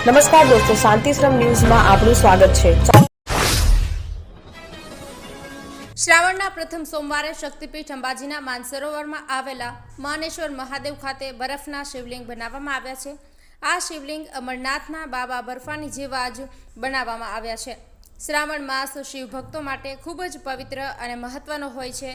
નમસ્કાર દોસ્તો, શાંતિશ્રમ ન્યૂઝમાં આપનું સ્વાગત છે। શ્રાવણના પ્રથમ સોમવારે શક્તિપીઠ અંબાજીના માનસરોવરમાં આવેલા માનેશ્વર મહાદેવ ખાતે બરફના શિવલિંગ બનાવવામાં આવ્યા છે। આ શિવલિંગ અમરનાથના બાબા બર્ફાની જેવા જ બનાવવામાં આવ્યા છે। શ્રાવણ માસ શિવ ભક્તો માટે ખૂબ જ પવિત્ર અને મહત્વનો હોય છે।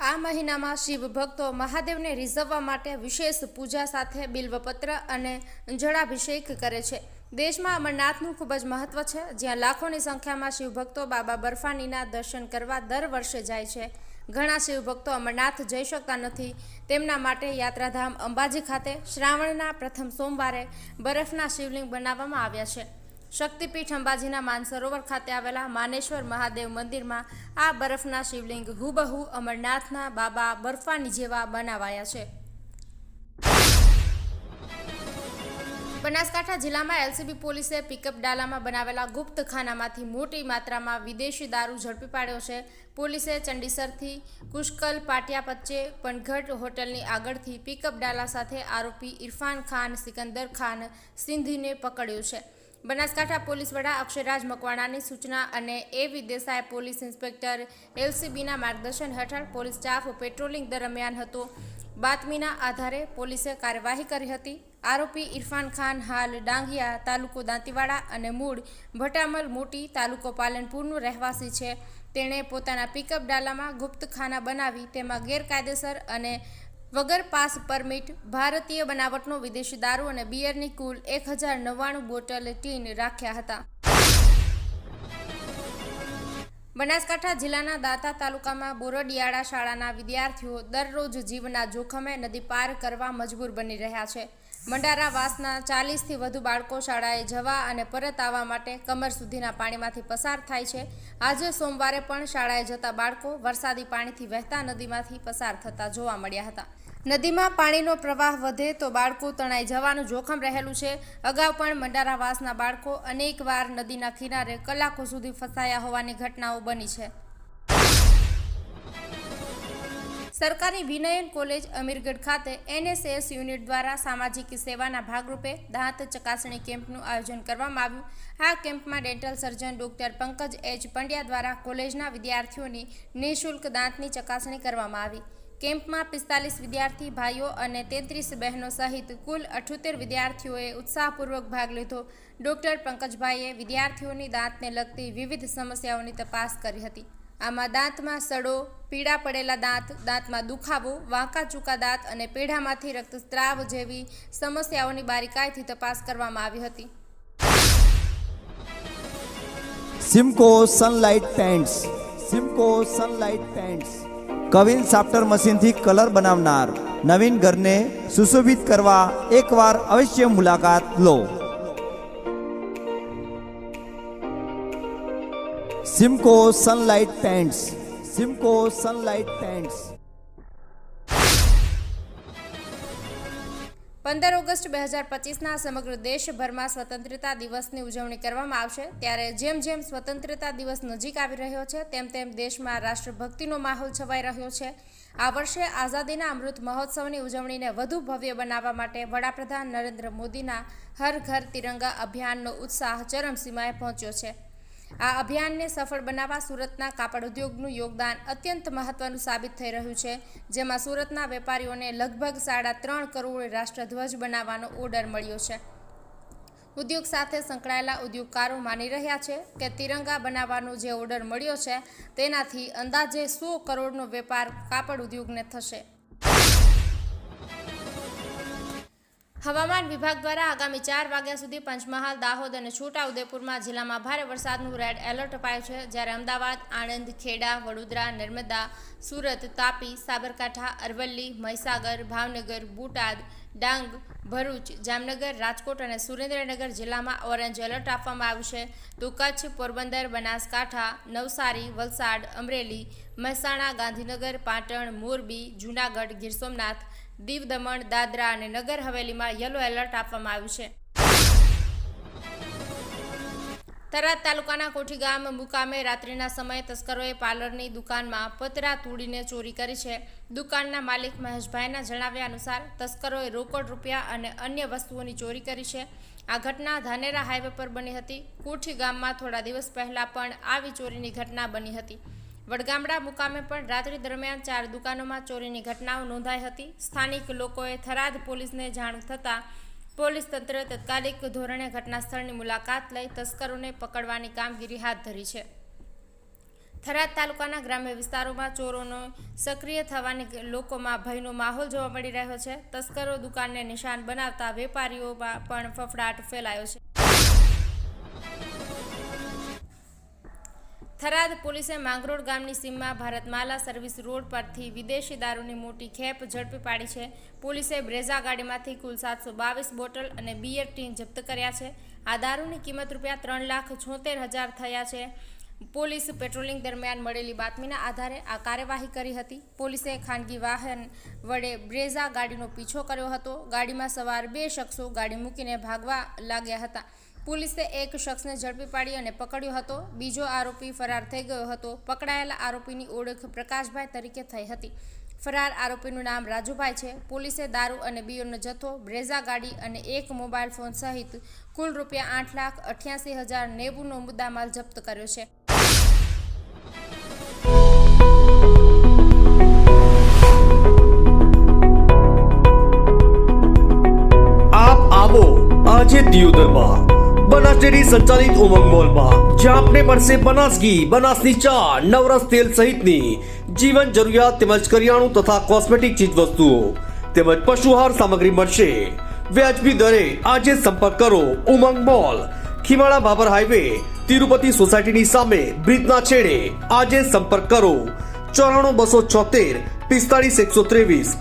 આ મહિનામાં શિવ ભક્તો મહાદેવને રીઝવવા માટે વિશેષ પૂજા સાથે બિલ્વપત્ર અને જળાભિષેક કરે છે। દેશમાં અમરનાથનું ખૂબ જ મહત્વ છે, જ્યાં લાખોની સંખ્યામાં શિવભક્તો બાબા બર્ફાનીના દર્શન કરવા દર વર્ષે જાય છે। ઘણા શિવભક્તો અમરનાથ જઈ શકતા નથી, તેમના માટે યાત્રાધામ અંબાજી ખાતે શ્રાવણના પ્રથમ સોમવારે બરફના શિવલિંગ બનાવવામાં આવ્યા છે। શક્તિપીઠ અંબાજીના માનસરોવર ખાતે આવેલા માનેશ્વર મહાદેવ મંદિરમાં આ બરફના શિવલિંગ હુબહુ અમરનાથના બાબા બર્ફાની જેવા બનાવાયા છે। બનાસકાંઠા જિલ્લામાં એલસીબી પોલીસે પિકઅપ ડાલામાં બનાવેલા ગુપ્ત ખાનામાંથી મોટી માત્રામાં વિદેશી દારૂ ઝડપી પાડ્યો છે। પોલીસે ચંડીસરથી કુશકલ પાટિયા વચ્ચે પનઘટ હોટલની આગળથી પિકઅપ ડાલા સાથે આરોપી ઇરફાન ખાન સિકંદર ખાન સિંધીને પકડ્યો છે। બનાસકાંઠા પોલીસ વડા અક્ષયરાજ મકવાણાની સૂચના અને એવી દેસાઈ પોલીસ ઇન્સ્પેક્ટર એલસીબીના માર્ગદર્શન હેઠળ પોલીસ સ્ટાફ પેટ્રોલિંગ દરમિયાન હતો। બાતમીના આધારે પોલીસે કાર્યવાહી કરી હતી। આરોપી ઇરફાન ખાન હાલ ડાંગિયા તાલુકો દાંતીવાડા અને મૂળ ભટામલ મોટી તાલુકો પાલનપુરનું રહેવાસી છે। તેણે પોતાના પિકઅપ ડાલામાં ગુપ્તખાના બનાવી તેમાં ગેરકાયદેસર અને વગર પાસ પરમિટ ભારતીય બનાવટનો વિદેશી દારૂ અને બિયરની કુલ 1099 બોટલ ટીન રાખ્યા હતા। બનાસકાંઠા જિલ્લાના દાંતા તાલુકામાં બોરડિયાળા શાળાના વિદ્યાર્થીઓ દરરોજ જીવના જોખમે નદી પાર કરવા મજબૂર બની રહ્યા છે। મંડારા વાસના 40થી વધુ બાળકો શાળાએ જવા અને પરત આવવા માટે કમર સુધીના પાણીમાંથી પસાર થાય છે। આજે સોમવારે પણ શાળાએ જતા બાળકો વરસાદી પાણીથી વહેતા નદીમાંથી પસાર થતા જોવા મળ્યા હતા। નદીમાં પાણીનો પ્રવાહ વધે તો બાળકો તણાઈ જવાનું જોખમ રહેલું છે। અગાઉ પણ મંડારા વાસના બાળકો અનેકવાર નદીના કિનારે કલાકો સુધી ફસાયા હોવાની ઘટનાઓ બની છે। સરકારી વિનયન કોલેજ અમીરગઢ ખાતે એનએસએસ યુનિટ દ્વારા સામાજિક સેવાના ભાગરૂપે દાંત ચકાસણી કેમ્પનું આયોજન કરવામાં આવ્યું। આ કેમ્પમાં dental surgeon doctor Pankaj H Pandya દ્વારા કોલેજના વિદ્યાર્થીઓની નિઃશુલ્ક દાંતની ચકાસણી કરવામાં આવી। કેમ્પમાં 45 વિદ્યાર્થી ભાઈઓ અને 33 બહેનો સહિત કુલ 78 વિદ્યાર્થીઓએ ઉત્સાહપૂર્વક ભાગ લીધો। ડોક્ટર પંકજભાઈએ વિદ્યાર્થીઓની દાંતને લગતી વિવિધ સમસ્યાઓની તપાસ કરી હતી। આમાં દાંતમાં સડો, પીળા પડેલા દાંત, દાંતમાં દુખાવો, વાંકા ચૂકા દાંત અને પેઢામાંથી રક્તસ્રાવ જેવી સમસ્યાઓની બારીકાઈથી તપાસ કરવામાં આવી હતી। Simco Sunlight Paints, Simco Sunlight Paints કવિન સાફ્ટર મશીનથી કલર બનાવનાર નવીન ઘરને સુશોભિત કરવા એકવાર અવશ્ય મુલાકાત લો। Simco Sunlight Paints, Simco Sunlight Paints. 15 August 2025ના સમગ્ર દેશભરમાં સ્વતંત્રતા દિવસની ઉજવણી કરવામાં આવશે। ત્યારે જેમ જેમ સ્વતંત્રતા દિવસ નજીક આવી રહ્યો છે તેમ તેમ દેશમાં રાષ્ટ્રભક્તિનો માહોલ છવાઈ રહ્યો છે। આ વર્ષે આઝાદીના અમૃત મહોત્સવની ઉજવણીને વધુ ભવ્ય બનાવવા માટે વડાપ્રધાન નરેન્દ્ર મોદીના હર ઘર તિરંગા અભિયાનનો ઉત્સાહ ચરમસીમાએ પહોંચ્યો છે। આ અભિયાનને સફળ બનાવવા સુરતના કાપડ ઉદ્યોગનું યોગદાન અત્યંત મહત્વનું સાબિત થઈ રહ્યું છે, જેમાં સુરતના વેપારીઓને લગભગ 3.5 કરોડ રાષ્ટ્રધ્વજ બનાવવાનો ઓર્ડર મળ્યો છે। ઉદ્યોગ સાથે સંકળાયેલા ઉદ્યોગકારો માની રહ્યા છે કે તિરંગા બનાવવાનો જે ઓર્ડર મળ્યો છે તેનાથી અંદાજે 100 કરોડનો વેપાર કાપડ ઉદ્યોગને થશે। હવામાન વિભાગ દ્વારા આગામી 4 વાગ્યા સુધી પંચમહાલ, દાહોદ અને છોટાઉદેપુરમાં જિલ્લામાં ભારે વરસાદનું રેડ એલર્ટ અપાયું છે। જ્યારે અમદાવાદ, આણંદ, ખેડા, વડોદરા, નર્મદા, સુરત, તાપી, સાબરકાંઠા, અરવલ્લી, મહીસાગર, ભાવનગર, બોટાદ, ડાંગ, ભરૂચ, જામનગર, રાજકોટ અને સુરેન્દ્રનગર જિલ્લામાં ઓરેન્જ એલર્ટ આપવામાં આવ્યું છે। તો કચ્છ, પોરબંદર, બનાસકાંઠા, નવસારી, વલસાડ, અમરેલી, મહેસાણા, ગાંધીનગર, પાટણ, મોરબી, જૂનાગઢ, ગીર સોમનાથ, દીવ દમણ, દાદરા અને નગર હવેલીમાં યલો એલર્ટ આપવામાં આવ્યું છે। થરાદ તાલુકાના કોઠી ગામ મુકામે રાત્રિના સમયે તસ્કરોએ પાર્લરની દુકાનમાં પતરા તોડીને ચોરી કરી છે. દુકાનના માલિક મહેશભાઈના જણાવ્યા અનુસાર તસ્કરોએ રોકડ રૂપિયા અને અન્ય વસ્તુઓની ચોરી કરી છે. આ ઘટના ધાનેરા હાઈવે પર બની હતી. કોઠી ગામમાં થોડા દિવસ પહેલા પણ આવી ચોરીની ઘટના બની હતી. વડગામડા મુકામે પણ રાત્રિ દરમિયાન 4 દુકાનોમાં ચોરીની ઘટનાઓ નોંધાઈ હતી. સ્થાનિક લોકોએ થરાદ પોલીસને જાણ થતાં પોલીસ તંત્ર તાત્કાલિક ધોરણે ઘટના સ્થળની મુલાકાત લઈ તસ્કરોને પકડવાની કામગીરી હાથ ધરી છે. થરાદ તાલુકાના ગ્રામ્ય વિસ્તારોમાં ચોરોનો સક્રિય થવાની લોકોમાં ભયનો માહોલ જોવા મળી રહ્યો છે. તસ્કરો દુકાનને નિશાન બનાવતા વેપારીઓમાં પણ ફફડાટ ફેલાયો છે. થરાદ પોલીસે માંગરોળ ગામની સીમમાં ભારતમાલા સર્વિસ રોડ પરથી વિદેશી દારૂની મોટી ખેપ ઝડપી પાડી છે. પોલીસે બ્રેઝા ગાડીમાંથી કુલ 722 બોટલ અને બિયર ટીન જપ્ત કર્યા છે. આ દારૂની કિંમત રૂપિયા 3,76,000 થયા છે. પોલીસ પેટ્રોલિંગ દરમિયાન મળેલી બાતમીના આધારે આ કાર્યવાહી કરી હતી. પોલીસે ખાનગી વાહન વડે બ્રેઝા ગાડીનો પીછો કર્યો હતો. ગાડીમાં સવાર 2 શખ્સો ગાડી મૂકીને ભાગવા લાગ્યા હતા. પોલીસે એક શખ્સને ઝડપી પાડી અને પકડ્યો હતો. બીજો આરોપી ફરાર થઈ ગયો હતો. પકડાયેલા આરોપીની ઓળખ પ્રકાશભાઈ તરીકે થઈ હતી. ફરાર આરોપીનું નામ રાજુભાઈ છે. પોલીસે દારૂ અને બિયરનો જથ્થો, બ્રેઝા ગાડી અને એક મોબાઈલ ફોન સહિત કુલ રૂપિયા 8,88,090નો મુદ્દામાલ જપ્ત કર્યો છે. આપ આવો આજે દિયોદરમાં બનાસ ડેરી સંચાલિત ઉમંગ મોલમાં, જ્યાં આપને મળશે બનાસ ઘી, બનાસની ચા, નવરસ તેલ સહિતની જીવન જરૂરિયાત તેમજ કરિયાણું તથા કોસ્મેટિક ચીજ વસ્તુઓ તેમજ પશુહાર સામગ્રી મળશે વ્યાજબી દરે. આજે સંપર્ક કરો ઉમંગ મોલ, ખીમાડા બાબર હાઈવે, તિરુપતિ સોસાયટીની સામે, બ્રિજના છેડે. આજે સંપર્ક કરો 94 276 45 123.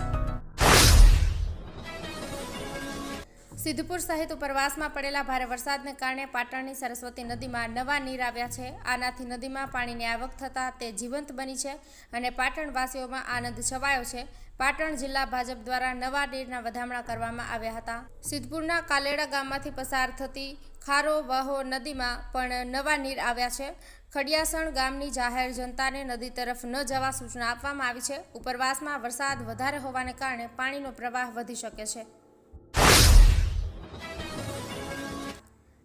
સિદ્ધપુર સહિત ઉપરવાસમાં પડેલા ભારે વરસાદને કારણે પાટણની સરસ્વતી નદીમાં નવા નીર આવ્યા છે. આનાથી નદીમાં પાણીની આવક થતાં તે જીવંત બની છે અને પાટણવાસીઓમાં આનંદ છવાયો છે. પાટણ જિલ્લા ભાજપ દ્વારા નવા નીરના વધામણા કરવામાં આવ્યા હતા. સિદ્ધપુરના કાલેડા ગામમાંથી પસાર થતી ખારો વહો નદીમાં પણ નવા નીર આવ્યા છે. ખડિયાસણ ગામની જાહેર જનતાને નદી તરફ ન જવા સૂચના આપવામાં આવી છે. ઉપરવાસમાં વરસાદ વધારે હોવાને કારણે પાણીનો પ્રવાહ વધી શકે છે.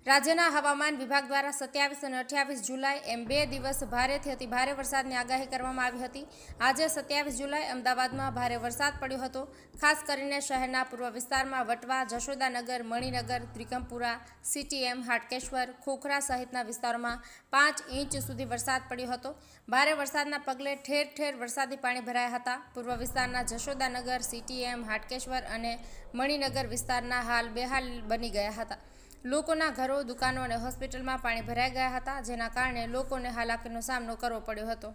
રાજ્યના હવામાન વિભાગ દ્વારા 27 અને 28 જુલાઈ એમ 2 દિવસ ભારેથી અતિ ભારે વરસાદની આગાહી કરવામાં આવી હતી. આજે 27 જુલાઈ અમદાવાદમાં ભારે વરસાદ પડ્યો હતો. ખાસ કરીને શહેરના પૂર્વ વિસ્તારમાં વટવા, જશોદાનગર, મણિનગર, ત્રિકમપુરા, CTM, હાટકેશ્વર, ખોખરા સહિતના વિસ્તારોમાં 5 ઇંચ સુધી વરસાદ પડ્યો હતો. ભારે વરસાદના પગલે ઠેર ઠેર વરસાદી પાણી ભરાયા હતા. પૂર્વ વિસ્તારના જશોદાનગર, CTM, હાટકેશ્વર અને મણિનગર વિસ્તારના હાલ બેહાલ બની ગયા હતા. લોકોના ઘરો, દુકાનો અને હોસ્પિટલમાં પાણી ભરાઈ ગયા હતા, જેના કારણે લોકોને હાલાકીનો સામનો કરવો પડ્યો હતો.